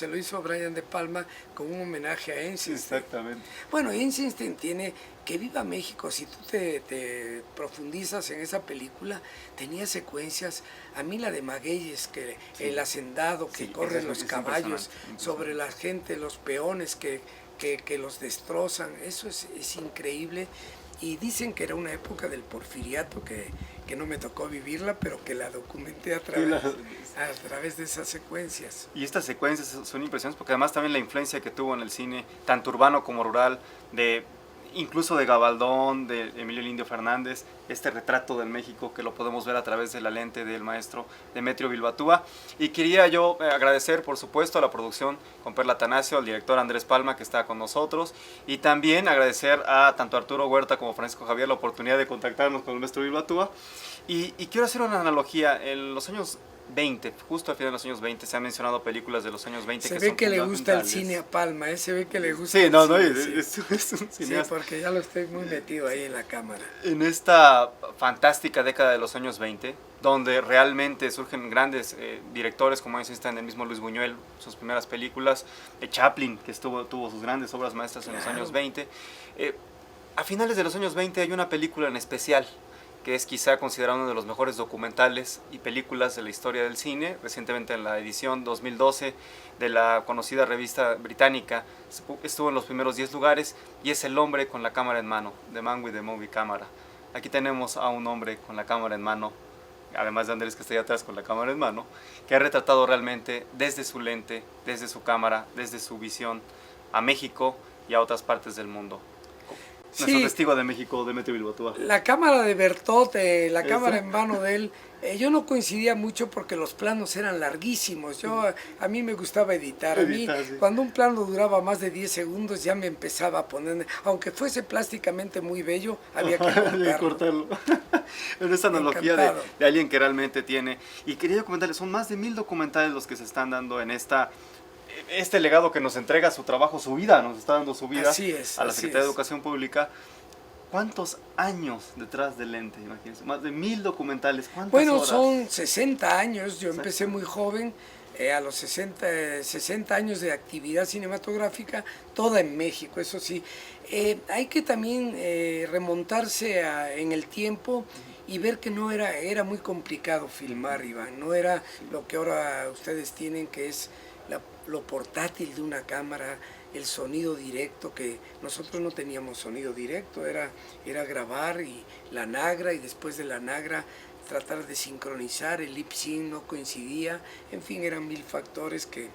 lo hizo Brian De Palma con un homenaje a Eisenstein. Exactamente. Bueno, Eisenstein tiene que viva México. Si tú te profundizas en esa película, tenía secuencias. A mí la de Magueyes, que el hacendado que corren los caballos sobre la gente, los peones que los destrozan, eso es increíble. Y dicen que era una época del porfiriato que no me tocó vivirla, pero que la documenté a través de esas secuencias. Y estas secuencias son impresionantes porque además también la influencia que tuvo en el cine, tanto urbano como rural, incluso de Gabaldón, de Emilio el Indio Fernández, este retrato del México que lo podemos ver a través de la lente del maestro Demetrio Bilbatúa. Y quería yo agradecer, por supuesto, a la producción con Perla Atanasio, al director Andrés Palma, que está con nosotros, y también agradecer a tanto Arturo Huerta como Francisco Javier la oportunidad de contactarnos con el maestro Bilbatúa. Y quiero hacer una analogía. En los años 20, justo al final de los años 20, se han mencionado películas de los años 20 se que ve son que le gusta el fundamentales. cine a Palma, se ve que le gusta Sí, el no, no, cine, es un sí, cineasta. porque ya lo estoy muy metido ahí en la cámara. En esta fantástica década de los años 20, donde realmente surgen grandes directores, como están el mismo Luis Buñuel, sus primeras películas, Chaplin, que tuvo sus grandes obras maestras en los años 20. A finales de los años 20 hay una película en especial, que es quizá considerado uno de los mejores documentales y películas de la historia del cine. Recientemente en la edición 2012 de la conocida revista británica estuvo en los primeros 10 lugares, y es El hombre con la cámara en mano, The Man with the Movie Camera. Aquí tenemos a un hombre con la cámara en mano, además de Andrés que está ahí atrás con la cámara en mano, que ha retratado realmente desde su lente, desde su cámara, desde su visión a México y a otras partes del mundo. Nuestro testigo de México, Demetrio Bilbatúa. La cámara de Bertot, la cámara en mano de él, yo no coincidía mucho porque los planos eran larguísimos. A mí me gustaba editar. A mí, sí. Cuando un plano duraba más de 10 segundos, ya me empezaba a poner, aunque fuese plásticamente muy bello, había que cortarlo. Pero esa analogía de alguien que realmente tiene. Y quería comentarles, son más de 1000 documentales los que se están dando en este legado que nos entrega su trabajo, su vida, nos está dando su vida a la Secretaría de Educación Pública. ¿Cuántos años detrás del lente? Imagínense, más de 1000 documentales. ¿Cuántas horas? Son 60 años, yo empecé muy joven, a los 60 años de actividad cinematográfica, toda en México, eso sí. Hay que también remontarse en el tiempo y ver que no era muy complicado filmar, Iván, no era lo que ahora ustedes tienen, que es lo portátil de una cámara, el sonido directo, que nosotros no teníamos sonido directo, era grabar y la nagra, y después de la nagra tratar de sincronizar, el lip sync no coincidía, en fin, eran 1000 factores que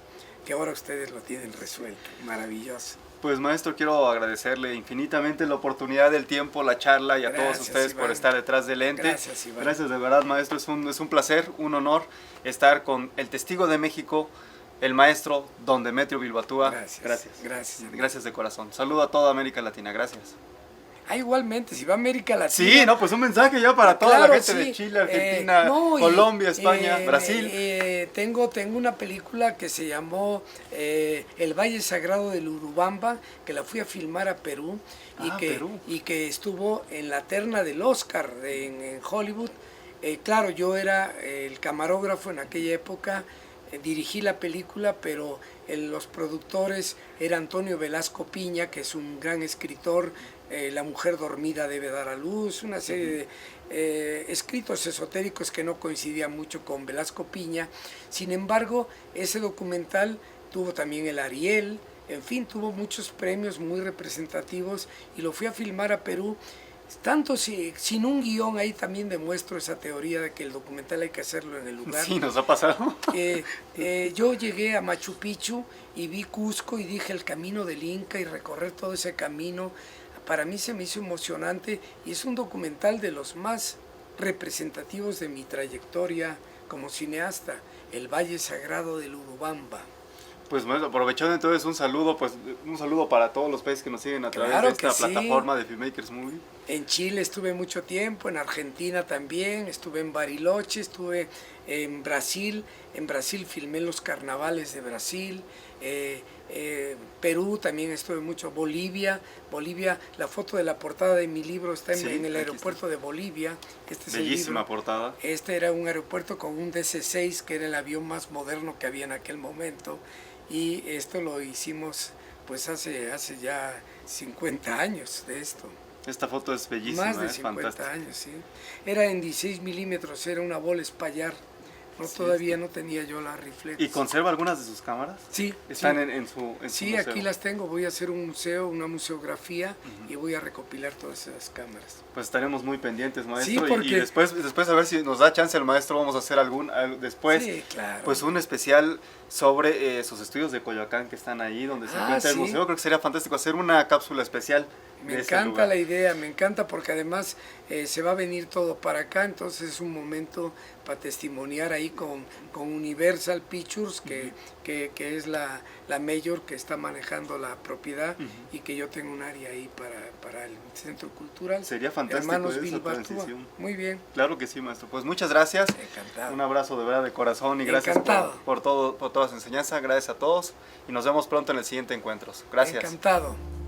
ahora ustedes lo tienen resuelto, maravilloso. Pues maestro, quiero agradecerle infinitamente la oportunidad, del tiempo, la charla, y a todos ustedes, Iván, por estar detrás del lente. Gracias, Iván. Gracias de verdad, maestro, es un placer, un honor estar con el testigo de México, el maestro don Demetrio Bilbatúa. Gracias de corazón. Saludo a toda América Latina. Gracias. Igualmente, si va a América Latina. Sí, pues un mensaje ya para toda la gente de Chile, Argentina, Colombia, España, Brasil. Tengo una película que se llamó El Valle Sagrado del Urubamba, que la fui a filmar a Perú, y que estuvo en la terna del Oscar en Hollywood. Claro, yo era el camarógrafo en aquella época. Dirigí la película, pero los productores era Antonio Velasco Piña, que es un gran escritor, La mujer dormida debe dar a luz, una serie de escritos esotéricos que no coincidían mucho con Velasco Piña. Sin embargo, ese documental tuvo también el Ariel, en fin, tuvo muchos premios muy representativos, y lo fui a filmar a Perú. Tanto sin un guión, ahí también demuestro esa teoría de que el documental hay que hacerlo en el lugar. Sí, nos ha pasado. Yo llegué a Machu Picchu y vi Cusco y dije el camino del Inca, y recorrer todo ese camino, para mí se me hizo emocionante, y es un documental de los más representativos de mi trayectoria como cineasta, El Valle Sagrado del Urubamba. Pues bueno, aprovechando entonces un saludo para todos los países que nos siguen a través de esta plataforma de Filmmakers Movie. En Chile estuve mucho tiempo, en Argentina también, estuve en Bariloche, estuve en Brasil filmé los carnavales de Brasil, Perú también estuve mucho, Bolivia, la foto de la portada de mi libro está en el aeropuerto de Bolivia. Bellísima portada. Este era un aeropuerto con un DC-6, que era el avión más moderno que había en aquel momento, y esto lo hicimos pues hace ya 50 años de esto. Esta foto es bellísima, más de 50 años, sí. Era en 16 milímetros, era una bola Spayar. Todavía no tenía yo la reflex. ¿Y conserva algunas de sus cámaras? Sí. ¿Están en su sí, museo? Aquí las tengo. Voy a hacer un museo, una museografía, y voy a recopilar todas esas cámaras. Pues estaremos muy pendientes, maestro. Sí, porque... y después a ver si nos da chance el maestro, vamos a hacer después, sí, claro, pues un especial sobre sus estudios de Coyoacán que están ahí, donde se encuentra el museo. Creo que sería fantástico hacer una cápsula especial Me de ese encanta lugar. la idea, me encanta porque además se va a venir todo para acá, entonces es un momento para testimoniar ahí con Universal Pictures, que es la mayor que está manejando la propiedad y que yo tengo un área ahí para el Centro Cultural. Sería fantástico Hermanos esa Bilbatúa. transición. Muy bien. Claro que sí, maestro. Pues muchas gracias. Encantado. Un abrazo de verdad de corazón y gracias Encantado. por toda su enseñanza. Gracias a todos y nos vemos pronto en el siguiente encuentro. Gracias. Encantado.